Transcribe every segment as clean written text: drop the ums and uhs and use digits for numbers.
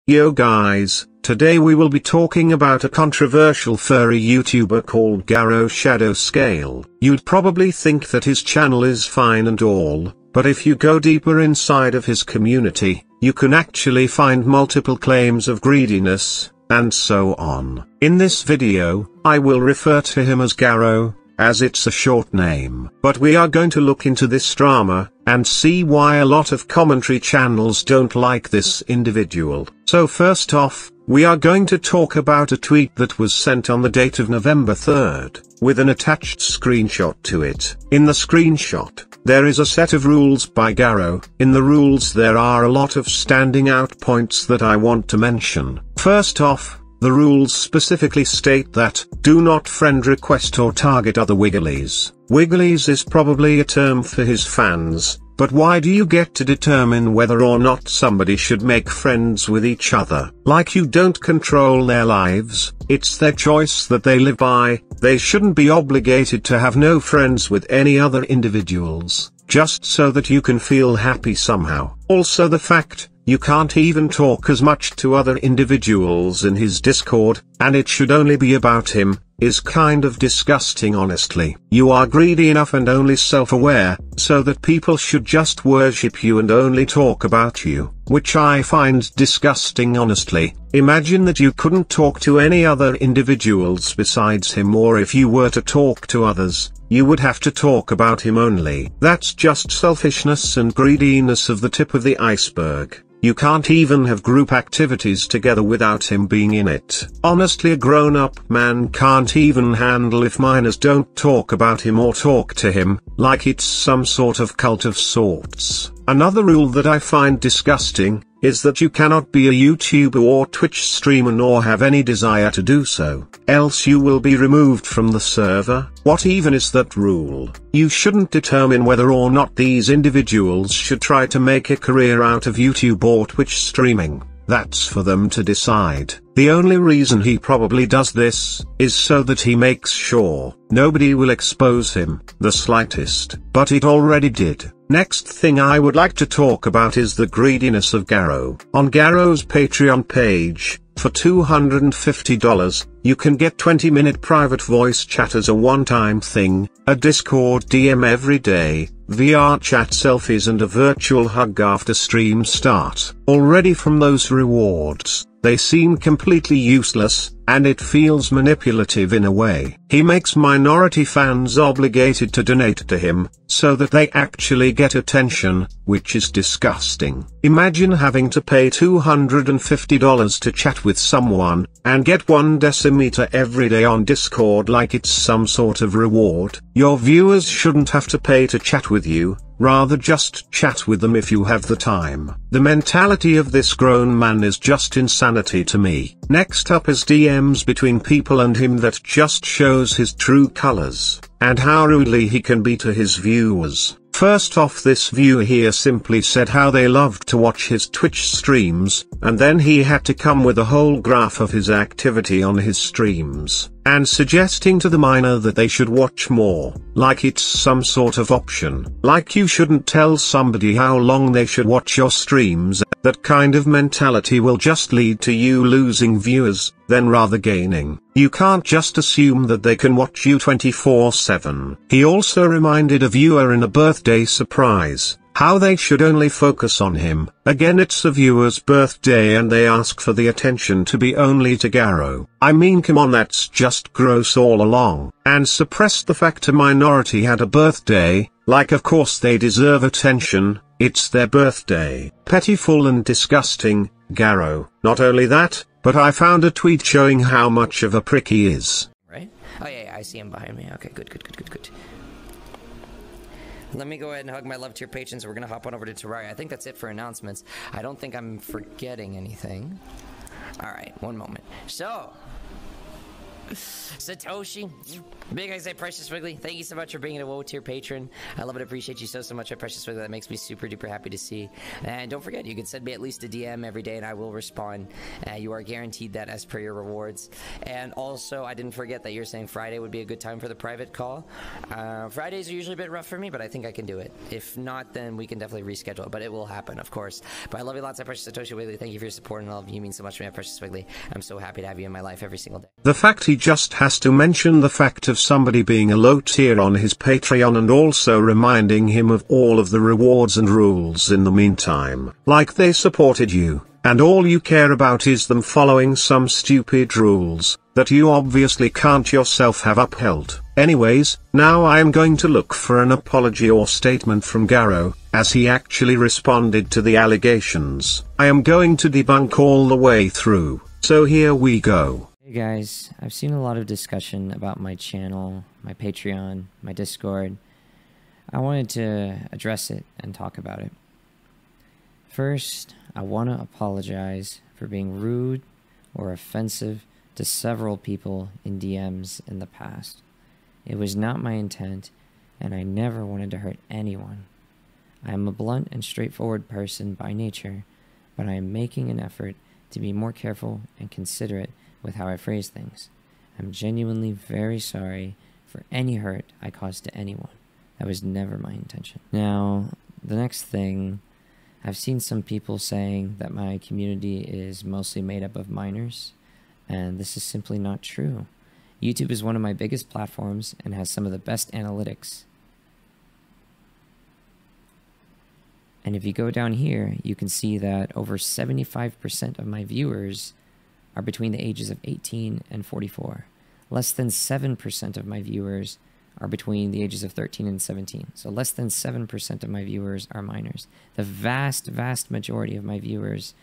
Yo guys, today we will be talking about a controversial furry YouTuber called GaroShadowScale. You'd probably think that his channel is fine and all, but if you go deeper inside of his community, you can actually find multiple claims of greediness, and so on. In this video, I will refer to him as Garo, as it's a short name. But we are going to look into this drama, and see why a lot of commentary channels don't like this individual. So first off, we are going to talk about a tweet that was sent on the date of November 3rd, with an attached screenshot to it. In the screenshot, there is a set of rules by Garo. In the rules there are a lot of standing out points that I want to mention. First off, the rules specifically state that, do not friend request or target other wigglies. Wigglies is probably a term for his fans, but why do you get to determine whether or not somebody should make friends with each other? Like you don't control their lives, it's their choice that they live by. They shouldn't be obligated to have no friends with any other individuals, just so that you can feel happy somehow. Also the fact, you can't even talk as much to other individuals in his Discord, and it should only be about him, is kind of disgusting honestly. You are greedy enough and only self-aware, so that people should just worship you and only talk about you, which I find disgusting honestly. Imagine that you couldn't talk to any other individuals besides him, or if you were to talk to others, you would have to talk about him only. That's just selfishness and greediness of the tip of the iceberg. You can't even have group activities together without him being in it. Honestly, a grown-up man can't even handle if minors don't talk about him or talk to him, like it's some sort of cult of sorts. Another rule that I find disgusting, is that you cannot be a YouTuber or Twitch streamer nor have any desire to do so, else you will be removed from the server. What even is that rule? You shouldn't determine whether or not these individuals should try to make a career out of YouTube or Twitch streaming. That's for them to decide. The only reason he probably does this, is so that he makes sure nobody will expose him, the slightest. But it already did. Next thing I would like to talk about is the greediness of Garo. On Garo's Patreon page, for $250, you can get 20-minute private voice chat as a one-time thing, a Discord DM every day, VRCHAT selfies and a virtual hug after stream start. Already from those rewards, they seem completely useless, and it feels manipulative in a way. He makes minority fans obligated to donate to him, so that they actually get attention, which is disgusting. Imagine having to pay $250 to chat with someone, and get 1 decimeter every day on Discord like it's some sort of reward. Your viewers shouldn't have to pay to chat with you, rather just chat with them if you have the time. The mentality of this grown man is just insanity to me. Next up is DMs between people and him that just shows his true colors, and how rudely he can be to his viewers. First off, this viewer here simply said how they loved to watch his Twitch streams, and then he had to come with a whole graph of his activity on his streams, and suggesting to the minor that they should watch more, like it's some sort of option. Like you shouldn't tell somebody how long they should watch your streams. That kind of mentality will just lead to you losing viewers, then rather gaining. You can't just assume that they can watch you 24/7. He also reminded a viewer in a birthday surprise, how they should only focus on him. Again, it's a viewer's birthday and they ask for the attention to be only to Garo. I mean, come on, that's just gross all along. And suppressed the fact a minority had a birthday, like of course they deserve attention, it's their birthday. Pettiful and disgusting, Garo. Not only that, but I found a tweet showing how much of a prick he is. Right? Oh yeah, I see him behind me. Okay, good. Let me go ahead and hug my love to your patrons. We're gonna hop on over to Terraria. I think that's it for announcements. I don't think I'm forgetting anything. Alright, one moment. So, Satoshi, big I say Precious Wiggly, thank you so much for being a WoW tier patron. I love and appreciate you so much, Precious Wiggly. That makes me super duper happy to see. And don't forget, you can send me at least a DM every day and I will respond. You are guaranteed that as per your rewards. And also, I didn't forget that you're saying Friday would be a good time for the private call. Fridays are usually a bit rough for me, but I think I can do it. If not, then we can definitely reschedule it, but it will happen, of course. But I love you lots, Precious Satoshi Wiggly. Thank you for your support and all of you mean so much to me, Precious Wiggly. I'm so happy to have you in my life every single day. The fact he just has to mention the fact of somebody being a low tier on his Patreon and also reminding him of all of the rewards and rules in the meantime. Like they supported you, and all you care about is them following some stupid rules that you obviously can't yourself have upheld. Anyways, now I am going to look for an apology or statement from Garo, as he actually responded to the allegations. I am going to debunk all the way through, so here we go. Hey guys, I've seen a lot of discussion about my channel, my Patreon, my Discord. I wanted to address it and talk about it. First, I want to apologize for being rude or offensive to several people in DMs in the past. It was not my intent, and I never wanted to hurt anyone. I am a blunt and straightforward person by nature, but I am making an effort to be more careful and considerate with how I phrase things. I'm genuinely very sorry for any hurt I caused to anyone. That was never my intention. Now, the next thing, I've seen some people saying that my community is mostly made up of minors, and this is simply not true. YouTube is one of my biggest platforms and has some of the best analytics. And if you go down here, you can see that over 75% of my viewers are between the ages of 18 and 44. Less than 7% of my viewers are between the ages of 13 and 17. So less than 7% of my viewers are minors. The vast, vast majority of my viewers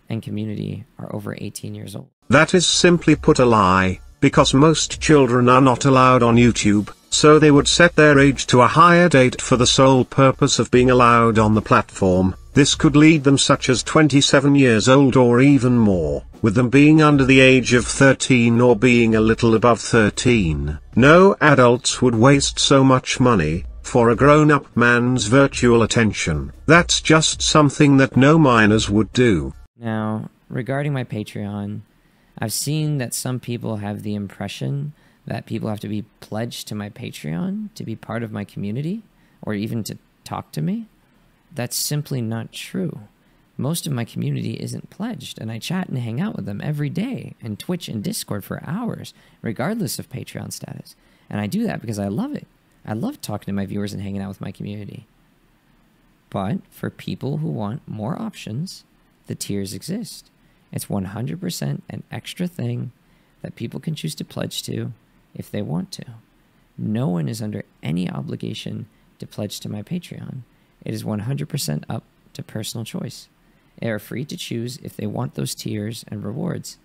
and community are over 18 years old. That is simply put a lie, because most children are not allowed on YouTube, so they would set their age to a higher date for the sole purpose of being allowed on the platform. This could lead them such as 27 years old or even more, with them being under the age of 13 or being a little above 13. No adults would waste so much money for a grown-up man's virtual attention. That's just something that no minors would do. Now, regarding my Patreon, I've seen that some people have the impression that people have to be pledged to my Patreon to be part of my community, or even to talk to me. That's simply not true. Most of my community isn't pledged, and I chat and hang out with them every day, and Twitch and Discord for hours, regardless of Patreon status. And I do that because I love it. I love talking to my viewers and hanging out with my community. But for people who want more options, the tiers exist. It's 100% an extra thing that people can choose to pledge to if they want to. No one is under any obligation to pledge to my Patreon. It is 100% up to personal choice. They are free to choose if they want those tiers and rewards.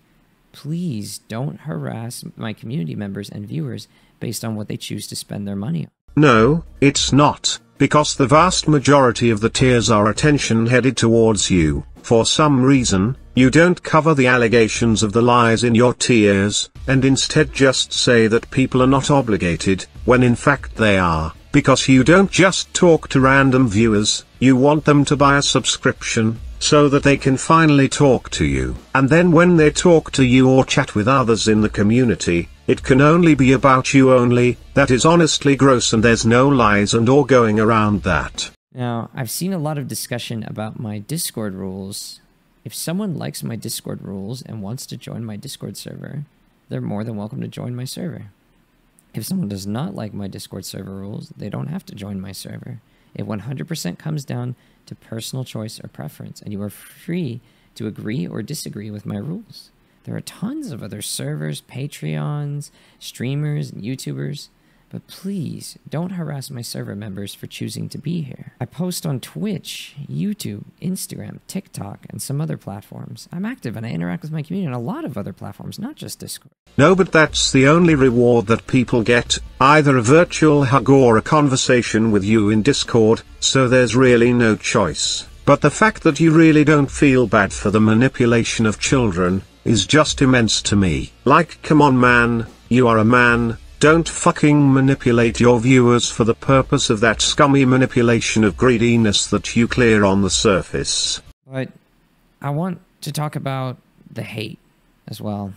Please don't harass my community members and viewers based on what they choose to spend their money on. No, it's not, because the vast majority of the tiers are attention headed towards you. For some reason, you don't cover the allegations of the lies in your tiers, and instead just say that people are not obligated, when in fact they are, because you don't just talk to random viewers, you want them to buy a subscription, so that they can finally talk to you. And then when they talk to you or chat with others in the community, it can only be about you only. That is honestly gross, and there's no lies and or going around that. Now, I've seen a lot of discussion about my Discord rules. If someone likes my Discord rules and wants to join my Discord server, they're more than welcome to join my server. If someone does not like my Discord server rules, they don't have to join my server. It 100% comes down to personal choice or preference, and you are free to agree or disagree with my rules. There are tons of other servers, Patreons, streamers, and YouTubers, but please don't harass my server members for choosing to be here. I post on Twitch, YouTube, Instagram, TikTok, and some other platforms. I'm active and I interact with my community on a lot of other platforms, not just Discord. No, but that's the only reward that people get, either a virtual hug or a conversation with you in Discord, so there's really no choice. But the fact that you really don't feel bad for the manipulation of children is just immense to me. Like, come on man, You are a man, don't fucking manipulate your viewers for the purpose of that scummy manipulation of greediness that you clear on the surface. But I want to talk about the hate as well.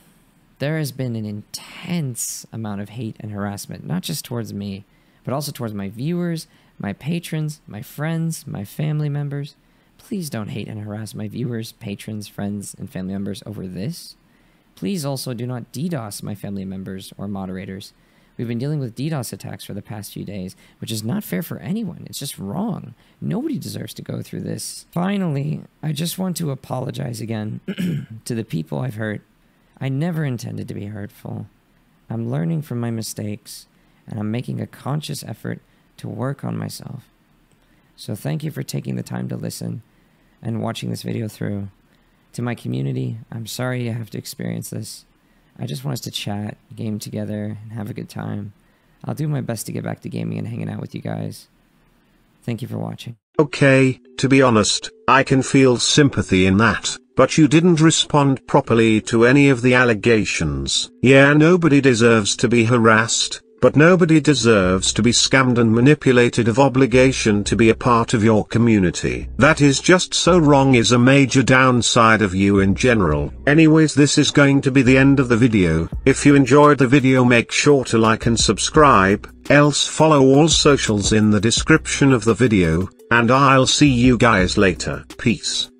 There has been an intense amount of hate and harassment, not just towards me, but also towards my viewers, my patrons, my friends, my family members. Please don't hate and harass my viewers, patrons, friends, and family members over this. Please also do not DDoS my family members or moderators. We've been dealing with DDoS attacks for the past few days, which is not fair for anyone. It's just wrong. Nobody deserves to go through this. Finally, I just want to apologize again to the people I've hurt. I never intended to be hurtful. I'm learning from my mistakes, and I'm making a conscious effort to work on myself. So thank you for taking the time to listen and watching this video through. To my community, I'm sorry you have to experience this. I just want us to chat, game together, and have a good time. I'll do my best to get back to gaming and hanging out with you guys. Thank you for watching. Okay, to be honest, I can feel sympathy in that, but you didn't respond properly to any of the allegations. Yeah, nobody deserves to be harassed, but nobody deserves to be scammed and manipulated of obligation to be a part of your community. That is just so wrong, is a major downside of you in general. Anyways, this is going to be the end of the video. If you enjoyed the video, make sure to like and subscribe, else follow all socials in the description of the video, and I'll see you guys later. Peace.